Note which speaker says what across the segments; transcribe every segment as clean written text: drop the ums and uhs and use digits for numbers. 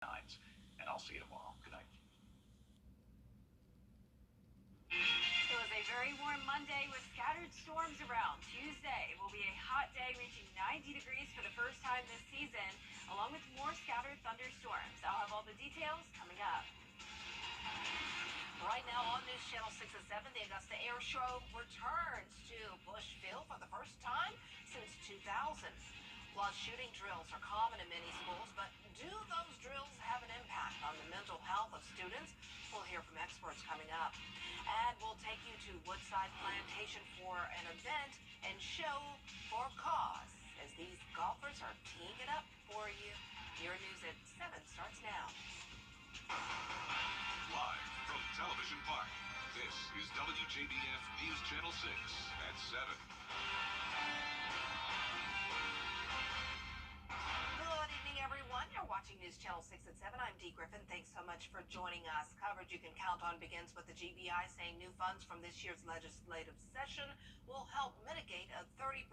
Speaker 1: And I'll see you tomorrow. Good night.
Speaker 2: It was a very warm Monday with scattered storms around. Tuesday will be a hot day reaching 90 degrees for the first time this season, along with more scattered thunderstorms. I'll have all the details coming up.
Speaker 3: Right now on News Channel 6 and 7, the Augusta Air Show returns to Bushville for the first time since 2000. While shooting drills are common in many schools, but do those drills have an impact on the mental health of students? We'll hear from experts coming up. And we'll take you to Woodside Plantation for an event and show for cause as these golfers are teeing it up for you. Your news at 7 starts now.
Speaker 4: Live from Television Park, this is WJBF News Channel 6 at 7.
Speaker 3: Good evening, everyone. You're watching News Channel 6 at 7. I'm Dee Griffin. Thanks so much for joining us. Coverage you can count on begins with the GBI saying new funds from this year's legislative session will help mitigate a 30%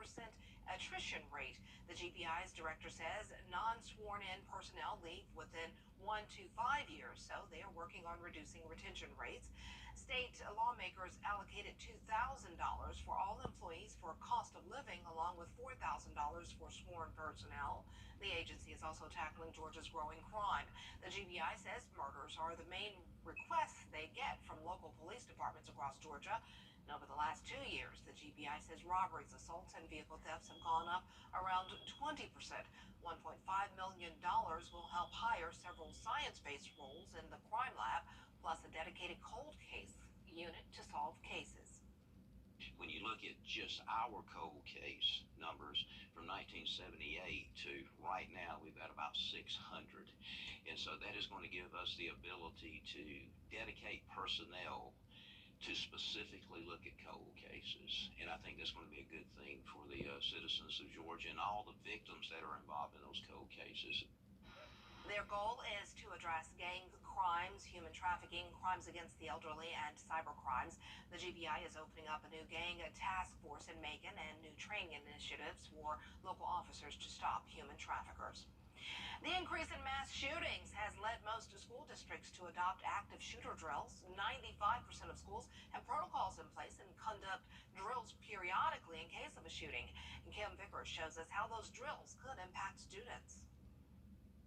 Speaker 3: attrition rate. The GBI's director says non-sworn-in personnel leave within 1 to 5 years, so they are working on reducing retention rates. State lawmakers allocated $2,000 for all employees for cost of living, along with $4,000 for sworn personnel. The agency is also tackling Georgia's growing crime. The GBI says murders are the main requests they get from local police departments across Georgia. And over the last 2 years, the GBI says robberies, assaults, and vehicle thefts have gone up around 20%. $1.5 million will help hire several science-based roles in the crime lab, plus a dedicated cold case unit to solve cases.
Speaker 5: When you look at just our cold case numbers from 1978 to right now, we've got about 600. And so that is going to give us the ability to dedicate personnel to specifically look at cold cases. And I think that's going to be a good thing for the citizens of Georgia and all the victims that are involved in those cold cases.
Speaker 3: Their goal is to address gang crimes, human trafficking, crimes against the elderly, and cyber crimes. The GBI is opening up a new gang task force in Macon and new training initiatives for local officers to stop human traffickers. The increase in mass shootings has led most school districts to adopt active shooter drills. 95% of schools have protocols in place and conduct drills periodically in case of a shooting. And Kim Vickers shows us how those drills could impact students.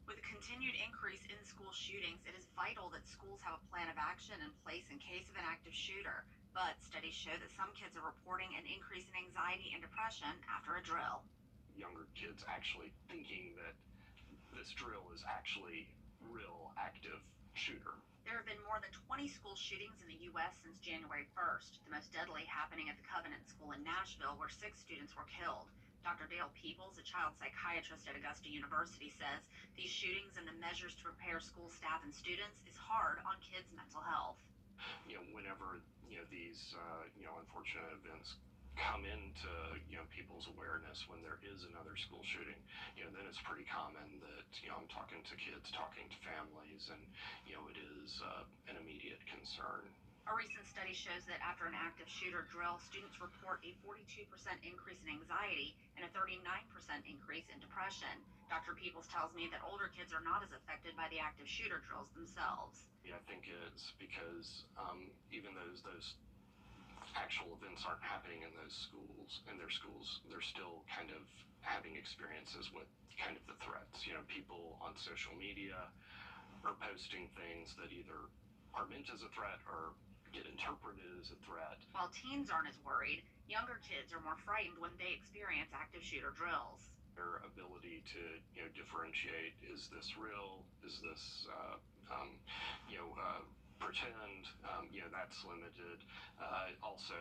Speaker 2: With a continued increase in school shootings, it is vital that schools have a plan of action in place in case of an active shooter. But studies show that some kids are reporting an increase in anxiety and depression after a drill.
Speaker 1: Younger kids actually thinking that this drill is actually real active shooter.
Speaker 2: There have been more than 20 school shootings in the U.S. since January 1st, the most deadly happening at the Covenant School in Nashville, where 6 students were killed. Dr. Dale Peoples, a child psychiatrist at Augusta University, says these shootings and the measures to prepare school staff and students is hard on kids' mental health.
Speaker 1: Whenever, these, unfortunate events come into, people's awareness when there is another school shooting, then it's pretty common that, I'm talking to kids, talking to families, and, it is an immediate concern.
Speaker 2: A recent study shows that after an active shooter drill, students report a 42% increase in anxiety and a 39% increase in depression. Dr. Peoples tells me that older kids are not as affected by the active shooter drills themselves.
Speaker 1: Yeah, I think it's because even those actual events aren't happening in their schools, they're still kind of having experiences with kind of the threats. People on social media are posting things that either are meant as a threat or get interpreted as a threat.
Speaker 2: While teens aren't as worried, younger kids are more frightened when they experience active shooter drills.
Speaker 1: Their ability to, differentiate, is this real? Is this, pretend? That's limited. Also,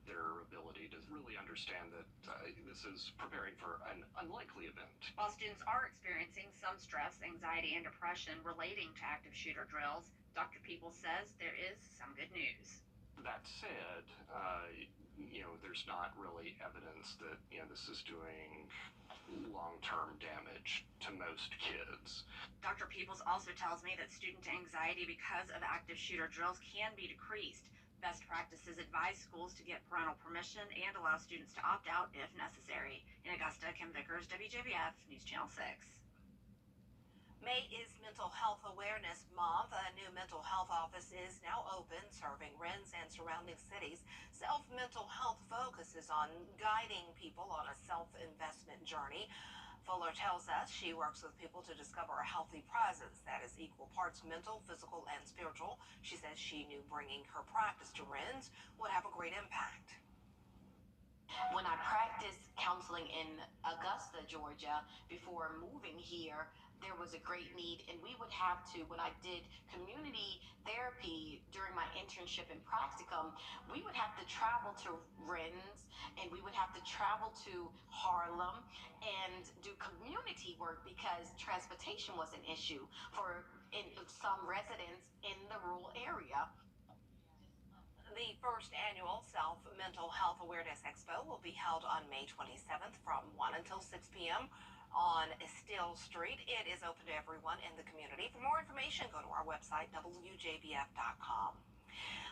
Speaker 1: their ability to really understand that this is preparing for an unlikely event.
Speaker 2: While students are experiencing some stress, anxiety, and depression relating to active shooter drills, Dr. Peoples says there is some good news.
Speaker 1: That said, there's not really evidence that, this is doing long-term damage to most kids.
Speaker 2: Dr. Peoples also tells me that student anxiety because of active shooter drills can be decreased. Best practices advise schools to get parental permission and allow students to opt out if necessary. In Augusta, Kim Vickers, WJBF News Channel 6.
Speaker 3: May is Mental Health Awareness Month. A new mental health office is now open, serving Rennes and surrounding cities. Mental health focuses on guiding people on a self-investment journey. Fuller tells us she works with people to discover a healthy presence that is equal parts mental, physical, and spiritual. She says she knew bringing her practice to Rennes would have a great impact.
Speaker 6: When I practiced counseling in Augusta, Georgia, before moving here, there was a great need, and we would have to, when I did community therapy during my internship and practicum, we would have to travel to Rennes, and we would have to travel to Harlem and do community work because transportation was an issue for some residents in the rural area.
Speaker 3: The first annual Self Mental Health Awareness Expo will be held on May 27th from 1 until 6 p.m. on Still Street. It is open to everyone in the community. For more information, go to our website, wjbf.com.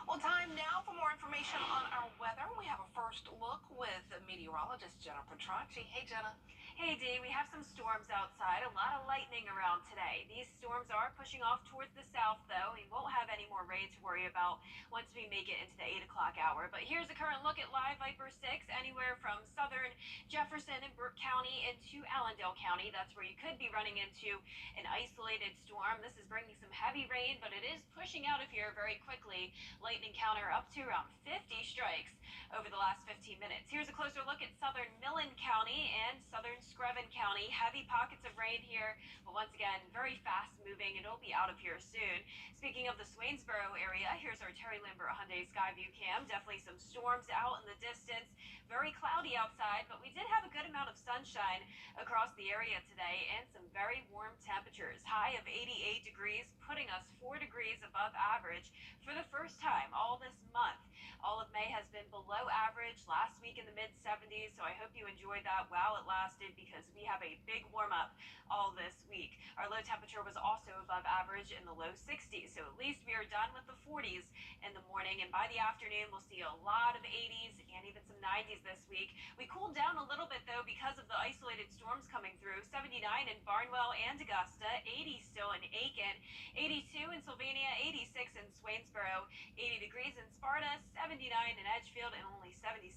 Speaker 3: Well, time now for more information on our weather. We have a first look with meteorologist Jenna Petracci. Hey, Jenna.
Speaker 7: Hey, Dee, we have some storms outside, a lot of lightning around today. These storms are pushing off towards the south, though. We won't have any more rain to worry about once we make it into the 8 o'clock hour. But here's a current look at live Viper 6, anywhere from southern Jefferson and Burke County into Allendale County. That's where you could be running into an isolated storm. This is bringing some heavy rain, but it is pushing out of here very quickly. Lightning counter up to around 50 strikes over the last 15 minutes. Here's a closer look at southern Millen County and southern Screven County. Heavy pockets of rain here, but once again, very fast moving, and it'll be out of here soon. Speaking of the Swainsboro area, here's our Terry Lambert Hyundai Skyview cam. Definitely some storms out in the distance. Very cloudy outside, but we did have a good amount of sunshine across the area today and some very warm temperatures. High of 88 degrees, putting us 4 degrees above average for the first time all this month. All of May has been below average, last week in the mid-70s, so I hope you enjoyed that while it lasted because we have a big warm-up all this week. Our low temperature was also above average in the low 60s, so at least we are done with the 40s in the morning, and by the afternoon we'll see a lot of 80s and even some 90s this week. We cooled down a little bit, though, because of the isolated storms coming through. 79 in Barnwell and Augusta, 80 still in Aiken, 82 in Sylvania, 86 in Swainsboro, 80 degrees in Sparta, 79 in Edgefield, and only 76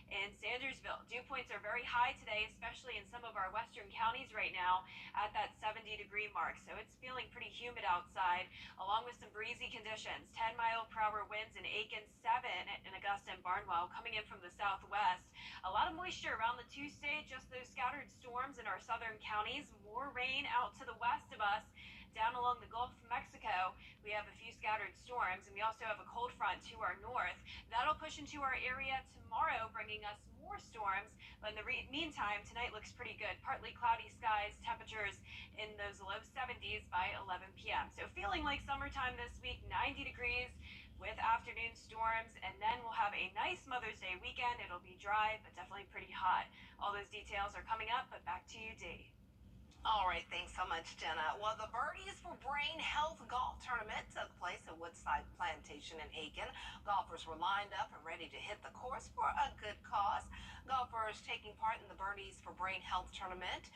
Speaker 7: in Sandersville. Dew points are very high today, especially in some of our western counties right now at that 70-degree mark. So it's feeling pretty humid outside, along with some breezy conditions. 10-mile-per-hour winds in Aiken, 7 in Augusta and Barnwell, coming in from the southwest. A lot of moisture around the two-state, just those scattered storms in our southern counties. More rain out to the west of us. Down along the Gulf of Mexico, we have a few scattered storms, and we also have a cold front to our north. That'll push into our area tomorrow, bringing us more storms. But in the meantime, tonight looks pretty good. Partly cloudy skies, temperatures in those low 70s by 11 p.m. So feeling like summertime this week, 90 degrees with afternoon storms, and then we'll have a nice Mother's Day weekend. It'll be dry, but definitely pretty hot. All those details are coming up, but back to you, Dee.
Speaker 3: All right, thanks so much, Jenna. Well, the Birdies for Brain Health Golf Tournament took place at Woodside Plantation in Aiken. Golfers were lined up and ready to hit the course for a good cause. Golfers taking part in the Birdies for Brain Health Tournament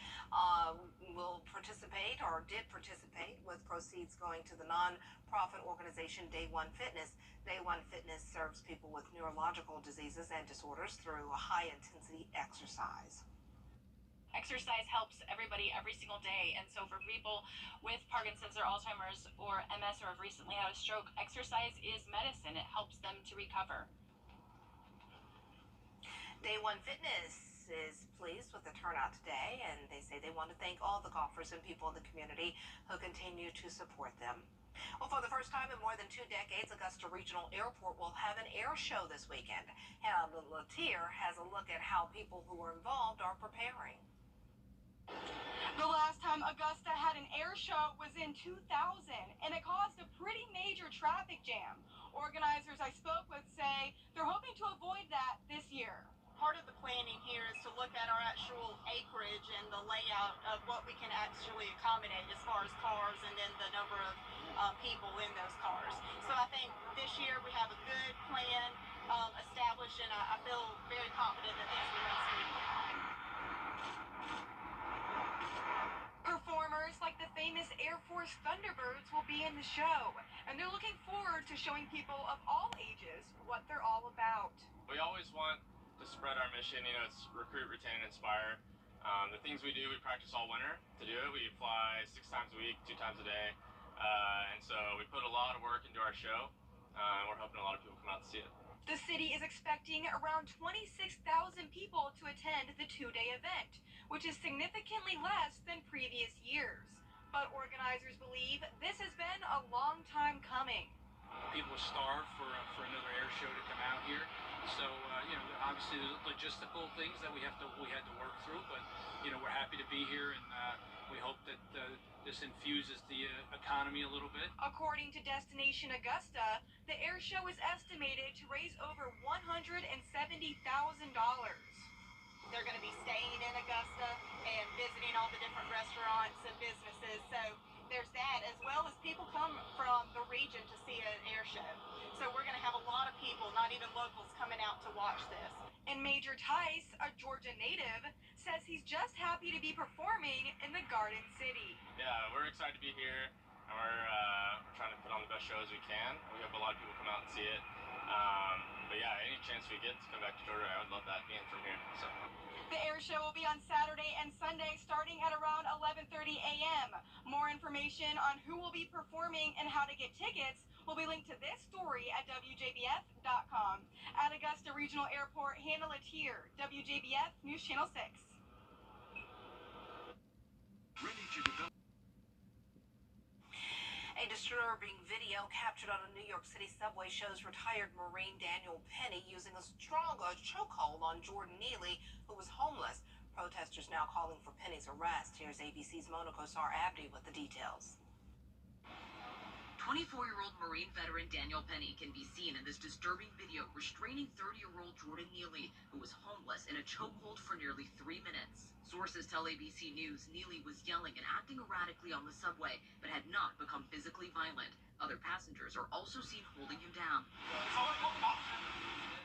Speaker 3: will participate, or did participate, with proceeds going to the non-profit organization Day One Fitness. Day One Fitness serves people with neurological diseases and disorders through high-intensity exercise.
Speaker 8: Exercise helps everybody every single day, and so for people with Parkinson's or Alzheimer's or MS or have recently had a stroke, exercise is medicine. It helps them to recover.
Speaker 3: Day One Fitness is pleased with the turnout today, and they say they want to thank all the golfers and people in the community who continue to support them. Well, for the first time in more than 2 decades, Augusta Regional Airport will have an air show this weekend. Hannah Latier has a look at how people who are involved are preparing.
Speaker 9: The last time Augusta had an air show was in 2000, and it caused a pretty major traffic jam. Organizers I spoke with say they're hoping to avoid that this year. Part of the planning here is to look at our actual acreage and the layout of what we can actually accommodate as far as cars and then the number of people in those cars. So I think this year we have a good plan established, and I feel very confident that things will run smoothly. Performers like the famous Air Force Thunderbirds will be in the show, and they're looking forward to showing people of all ages what they're all about.
Speaker 10: We always want to spread our mission, it's recruit, retain, and inspire. The things we do, we practice all winter to do it. We fly 6 times a week, 2 times a day. And so we put a lot of work into our show, and we're hoping a lot of people come out to see it.
Speaker 9: The city is expecting around 26,000 people to attend the 2-day event, which is significantly less than previous years. But organizers believe this has been a long time coming.
Speaker 11: People starve for another air show to come out here. So, obviously there's logistical things that we had to work through, but, we're happy to be here, and we hope that this infuses the economy a little bit.
Speaker 9: According to Destination Augusta, the air show is estimated to raise over $170,000. They're going to be staying in Augusta and visiting all the different restaurants and businesses. So there's that, as well as people come from the region to see an air show. So we're going to have a lot of people, not even locals, coming out to watch this. And Major Tice, a Georgia native, says he's just happy to be performing in the Garden City.
Speaker 10: Yeah, we're excited to be here, and we're trying to put on the best show as we can. We hope a lot of people come out and see it. But yeah, any chance we get to come back to Georgia, I would love that being from here. So.
Speaker 9: The air show will be on Saturday and Sunday starting at around 11:30 a.m. More information on who will be performing and how to get tickets will be linked to this story at Wjbf.com. At Augusta Regional Airport, Hannah Latier, WJBF News Channel 6.
Speaker 4: Ready to develop.
Speaker 3: A disturbing video captured on a New York City subway shows retired Marine Daniel Penny using a strong chokehold on Jordan Neely, who was homeless. Protesters now calling for Penny's arrest. Here's ABC's Mona Kosar-Abdi with the details.
Speaker 12: 24-year-old Marine veteran Daniel Penny can be seen in this disturbing video restraining 30-year-old Jordan Neely, who was homeless in a chokehold for nearly 3 minutes. Sources tell ABC News Neely was yelling and acting erratically on the subway, but had not become physically violent. Other passengers are also seen holding him down.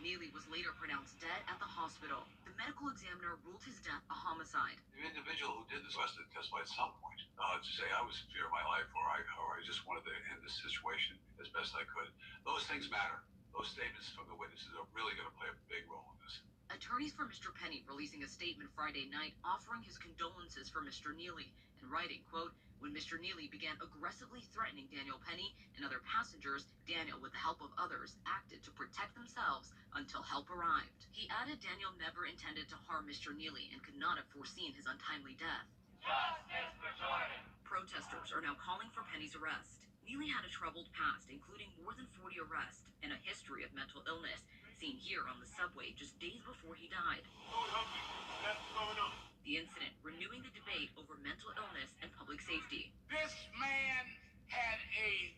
Speaker 12: Neely was later pronounced dead at the hospital. The medical examiner ruled his death a homicide.
Speaker 13: The individual who did this was to testify at some point to say I was in fear of my life, or I just wanted to end this situation as best I could. Those things matter. Those statements from the witnesses are really going to play a big role in this.
Speaker 12: Attorneys for Mr. Penny releasing a statement Friday night offering his condolences for Mr. Neely and writing, quote, when Mr. Neely began aggressively threatening Daniel Penny and other passengers, Daniel, with the help of others, acted to protect themselves until help arrived. He added Daniel never intended to harm Mr. Neely and could not have foreseen his untimely death.
Speaker 14: Justice for Jordan!
Speaker 12: Protesters are now calling for Penny's arrest. Neely had a troubled past, including more than 40 arrests and a history of mental illness, seen here on the subway just days before he died. The incident renewing the debate over mental illness and public safety.
Speaker 14: This man had a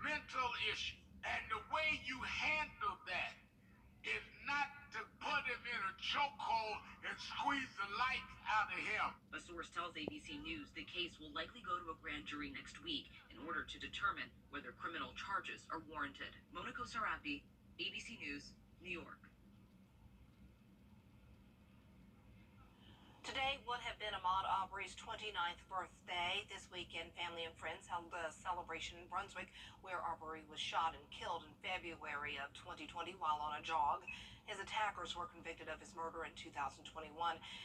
Speaker 14: mental issue, and the way you handle that is not to put him in a chokehold and squeeze the life out of him.
Speaker 12: A source tells ABC News the case will likely go to a grand jury next week in order to determine whether criminal charges are warranted. Mona Kosar-Abdi, ABC News, New York.
Speaker 3: Today would have been Ahmaud Arbery's 29th birthday. This weekend, family and friends held a celebration in Brunswick, where Arbery was shot and killed in February of 2020 while on a jog. His attackers were convicted of his murder in 2021.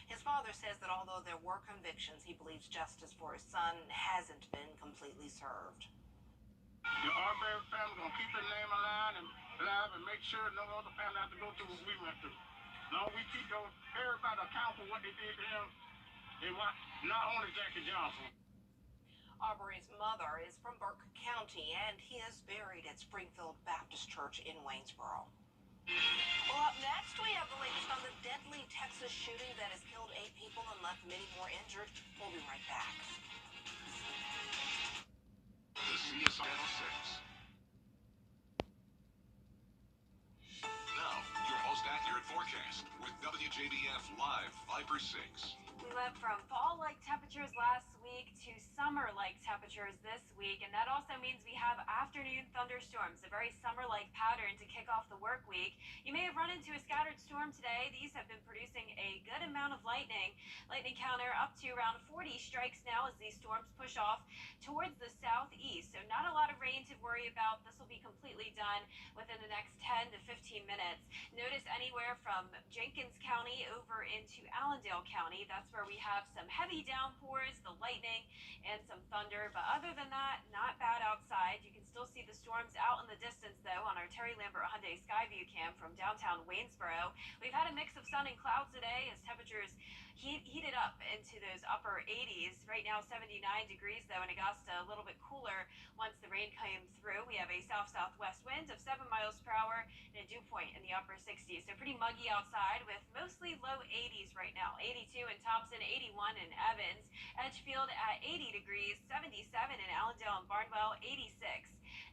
Speaker 3: His father says that although there were convictions, he believes justice for his son hasn't been completely served.
Speaker 14: The Arbery family gonna keep their name alive and make sure no other family have to go through what we went through. No, we keep everybody accountable for what they did to him, and not only Jackie Johnson.
Speaker 3: Arbery's mother is from Burke County, and he is buried at Springfield Baptist Church in Waynesboro. Well, up next, we have the latest on the deadly Texas shooting that has killed 8 people and left many more injured. We'll be right back.
Speaker 4: This is Channel 6. Now, your most accurate forecast with WJBF Live Viper 6.
Speaker 7: We went from fall-like temperatures last week to summer-like temperatures this week. week, and that also means we have afternoon thunderstorms, a very summer-like pattern to kick off the work week. You may have run into a scattered storm today. These have been producing a good amount of lightning. Lightning counter up to around 40 strikes now as these storms push off towards the southeast. So not a lot of rain to worry about. This will be completely done within the next 10 to 15 minutes. Notice anywhere from Jenkins County over into Allendale County. That's where we have some heavy downpours, the lightning, and some thunder. But other than that, not bad outside. You can still see the storms out in the distance, though, on our Terry Lambert Hyundai Skyview cam from downtown Waynesboro. We've had a mix of sun and clouds today as temperatures heated up into those upper 80s. Right now, 79 degrees, though, in Augusta, a little bit cooler once the rain came through. We have a south-southwest wind of 7 miles per hour and a dew point in the upper 60s. So pretty muggy outside with mostly low 80s right now. 82 in Thompson, 81 in Evans, Edgefield at 80 degrees, 77 in Allendale and Barnwell, 86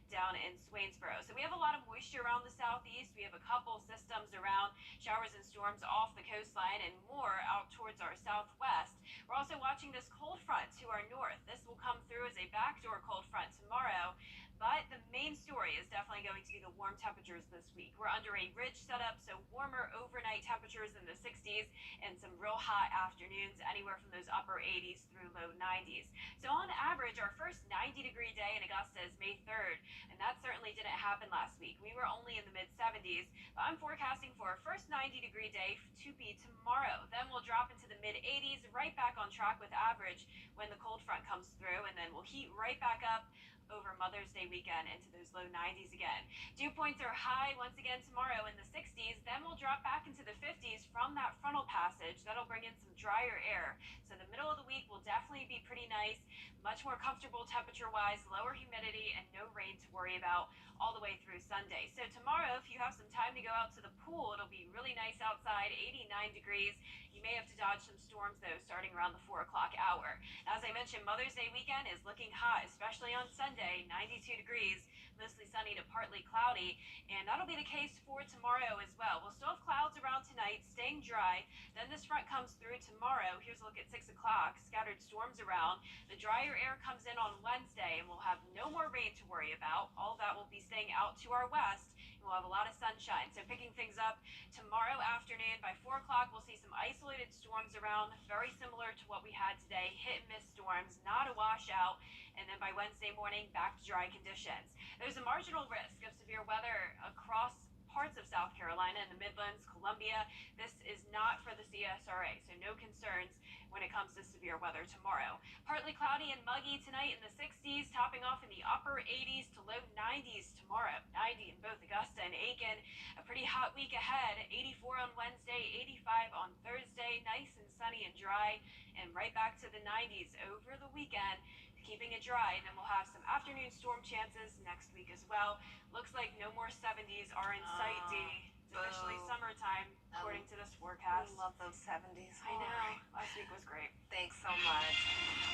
Speaker 7: down in Swainsboro. So we have a lot of moisture around the southeast. We have a couple systems around, showers and storms off the coastline, and more out towards our southwest. We're also watching this cold front to our north. This will come through as a backdoor cold front tomorrow. But the main story is definitely going to be the warm temperatures this week. We're under a ridge setup, so warmer overnight temperatures in the 60s and some real hot afternoons, anywhere from those upper 80s through low 90s. So on average, our first 90-degree day in Augusta is May 3rd, and that certainly didn't happen last week. We were only in the mid-70s, but I'm forecasting for our first 90-degree day to be tomorrow. Then we'll drop into the mid-80s, right back on track with average when the cold front comes through, and then we'll heat right back up over Mother's Day weekend into those low 90s again. Dew points are high once again tomorrow in the 60s. Then we'll drop back into the 50s from that frontal passage. That'll bring in some drier air. So the middle of the week will definitely be pretty nice, much more comfortable temperature-wise, lower humidity, and no rain to worry about all the way through Sunday. So tomorrow, if you have some time to go out to the pool, it'll be really nice outside, 89 degrees. You may have to dodge some storms, though, starting around the 4 o'clock hour. Now, as I mentioned, Mother's Day weekend is looking hot, especially on Sunday, 92 degrees, mostly sunny to partly cloudy, and that'll be the case for tomorrow as well. We'll still have clouds around tonight, staying dry. Then this front comes through tomorrow. Here's a look at 6 o'clock, scattered storms around. The drier air comes in on Wednesday, and we'll have no more rain to worry about. All of that will be staying out to our west. We'll have a lot of sunshine. So picking things up tomorrow afternoon by 4 o'clock, we'll see some isolated storms around, very similar to what we had today. Hit and miss storms, not a washout. And then by Wednesday morning, back to dry conditions. There's a marginal risk of severe weather across parts of South Carolina and the Midlands, Columbia. This is not for the CSRA, so no concerns when it comes to severe weather tomorrow. Partly cloudy and muggy tonight in the 60s, topping off in the upper 80s to low 90s tomorrow. 90 in both Augusta and Aiken. A pretty hot week ahead. 84 on Wednesday, 85 on Thursday. Nice and sunny and dry, and right back to the 90s over the weekend. Keeping it dry, and then we'll have some afternoon storm chances next week as well. Looks like no more 70s are in sight, Dee. It's officially summertime, according to this forecast.
Speaker 3: I love those 70s.
Speaker 7: I know. Last week was great.
Speaker 3: Thanks so much.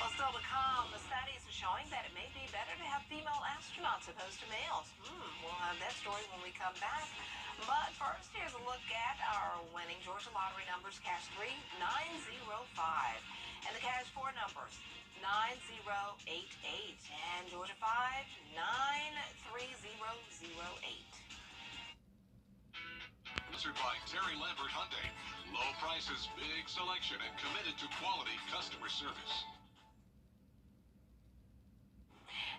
Speaker 3: Well, still to come, the studies are showing that it may be better to have female astronauts opposed to males. We'll have that story when we come back. But first, here's a look at our winning Georgia lottery numbers. Cash 3, 905. And the cash 4 numbers, 9088. And Georgia 5, 93008.
Speaker 4: Sponsored by Terry Lambert Hyundai. Low prices, big selection, and committed to quality customer service.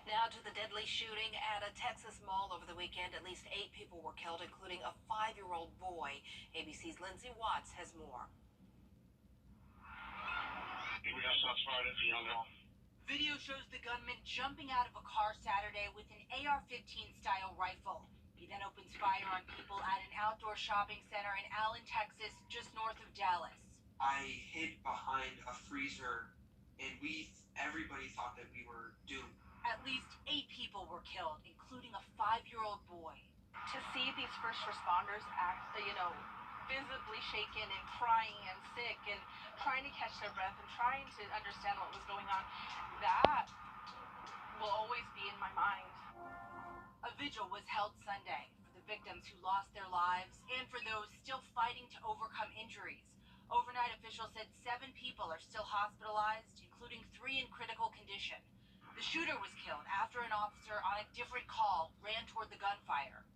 Speaker 3: Now to the deadly shooting at a Texas mall over the weekend. At least 8 people were killed, including a 5-year-old boy. ABC's Lindsay Watts has more.
Speaker 14: We have shots fired at the young girl.
Speaker 15: Video shows the gunman jumping out of a car Saturday with an AR-15 style rifle. He then opens fire on people at an outdoor shopping center in Allen, Texas, just north of Dallas.
Speaker 16: I hid behind a freezer, and everybody thought that we were doomed.
Speaker 15: At least 8 people were killed, including a 5-year-old boy.
Speaker 9: To see these first responders act, visibly shaken and crying and sick and trying to catch their breath and trying to understand what was going on, that will always be in my mind.
Speaker 15: A vigil was held Sunday for the victims who lost their lives and for those still fighting to overcome injuries. Overnight, officials said 7 people are still hospitalized, including 3 in critical condition. The shooter was killed after an officer on a different call ran toward the gunfire.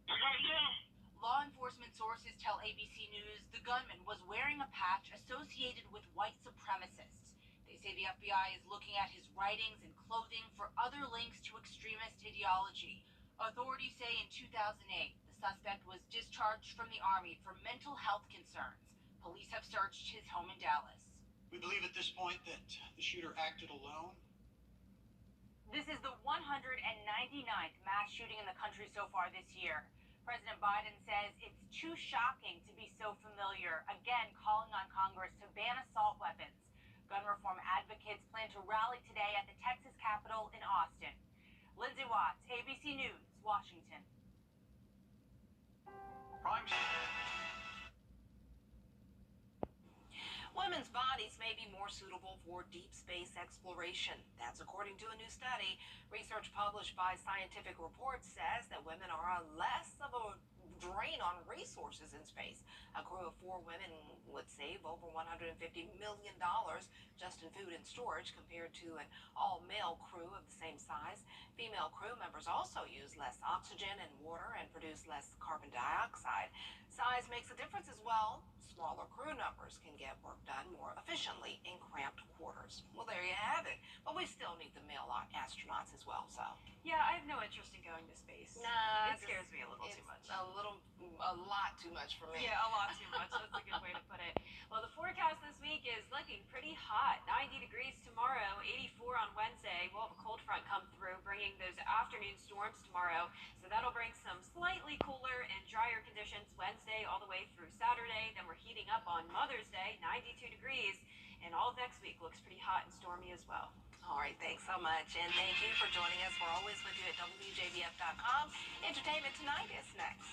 Speaker 15: Law enforcement sources tell ABC News the gunman was wearing a patch associated with white supremacists. They say the FBI is looking at his writings and clothing for other links to extremist ideology. Authorities say in 2008, the suspect was discharged from the Army for mental health concerns. Police have searched his home in Dallas.
Speaker 17: We believe at this point that the shooter acted alone.
Speaker 7: This is the 199th mass shooting in the country so far this year. President Biden says it's too shocking to be so familiar, again calling on Congress to ban assault weapons. Gun reform advocates plan to rally today at the Texas Capitol in Austin. Lindsay Watts, ABC News, Washington.
Speaker 3: Women's bodies may be more suitable for deep space exploration. That's according to a new study. Research published by Scientific Reports says that women are less of a drain on resources in space. A crew of 4 women would save over $150 million just in food and storage compared to an all-male crew of the same size. Female crew members also use less oxygen and water and produce less carbon dioxide. Size makes a difference as well. Smaller crew numbers can get work done more efficiently in cramped quarters. Well, there you have it. But we still need the male astronauts as well, so.
Speaker 7: Yeah, I have no interest in going to space.
Speaker 3: Nah,
Speaker 7: it scares me a little too much.
Speaker 3: A lot too much for me.
Speaker 7: Yeah, a lot too much. That's a good way to put it. Well, the forecast this week is looking pretty hot. 90 degrees tomorrow, 84 on Wednesday. We'll have a cold front come through, bringing those afternoon storms tomorrow. So that'll bring some slightly cooler and drier conditions Wednesday all the way through Saturday. Then we're heating up on Mother's Day, 92 degrees. And all of next week looks pretty hot and stormy as well.
Speaker 3: All right, thanks so much. And thank you for joining us. We're always with you at WJBF.com. Entertainment Tonight is next.